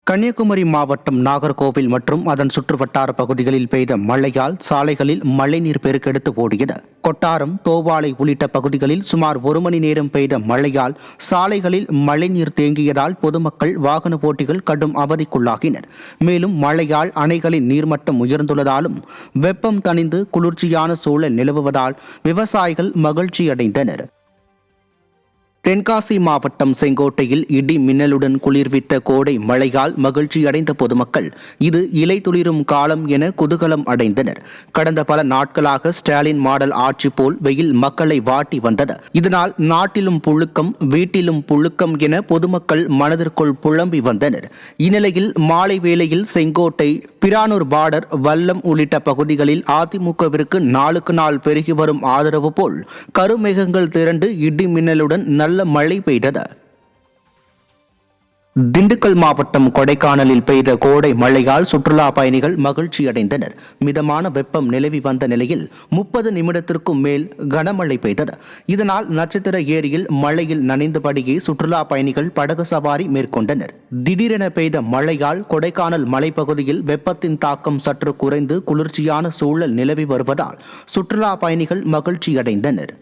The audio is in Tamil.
கன்னியாகுமரி மாவட்டம் நாகர்கோவில் மற்றும் அதன் சுற்றுவட்டார பகுதிகளில் பெய்த மழையால் சாலைகளில் மழைநீர் பெருக்கெடுத்து ஓடியது. கொட்டாரம், தோவாளை உள்ளிட்ட பகுதிகளில் சுமார் 1 மணி நேரம் பெய்த மழையால் சாலைகளில் மழைநீர் தேங்கியதால் பொதுமக்கள், வாகன ஓட்டிகள் கடும் அவதிக்குள்ளாகினர். மேலும் மழையால் அணைகளின் நீர்மட்டம் உயர்ந்துள்ளதாலும் வெப்பம் தணிந்து குளிர்ச்சியான சூழல் நிலவுவதால் விவசாயிகள் மகிழ்ச்சியடைந்தனர். தென்காசி மாவட்டம் செங்கோட்டையில் இடி மின்னலுடன் குளிர்வித்த கோடை மழையால் மகிழ்ச்சியடைந்த பொதுமக்கள் இது இலை துளிரும் காலம் என குதூகலம் அடைந்தனர். கடந்த பல நாட்களாக ஸ்டாலின் மாடல் ஆட்சி போல் வெயில் மக்களை வாட்டி வந்தது. இதனால் நாட்டிலும் புழுக்கம், வீட்டிலும் புழுக்கம் என பொதுமக்கள் மனதிற்குள் புலம்பி வந்தனர். இந்நிலையில் மாலை வேளையில் செங்கோட்டை, பிரானூர் பார்டர், வல்லம் உள்ளிட்ட பகுதிகளில் அதிமுகவிற்கு நாளுக்கு நாள் பெருகி வரும் ஆதரவு போல் கருமேகங்கள் திரண்டு இடி மின்னலுடன் நல்ல மழை பெய்தது. திண்டுக்கல் மாவட்டம் கொடைக்கானலில் பெய்த கோடை மழையால் சுற்றுலா பயணிகள் மகிழ்ச்சியடைந்தனர். மிதமான வெப்பம் நிலவி வந்த நிலையில் 30 நிமிடத்திற்கும் மேல் கனமழை பெய்தது. இதனால் நட்சத்திர ஏரியில் மழையில் நனைந்தபடியே சுற்றுலா பயணிகள் படகு சவாரி மேற்கொண்டனர். திடீரென பெய்த மழையால் கொடைக்கானல் மலைப்பகுதியில் வெப்பத்தின் தாக்கம் சற்று குறைந்து குளிர்ச்சியான சூழல் நிலவி வருவதால் சுற்றுலா பயணிகள் மகிழ்ச்சியடைந்தனர்.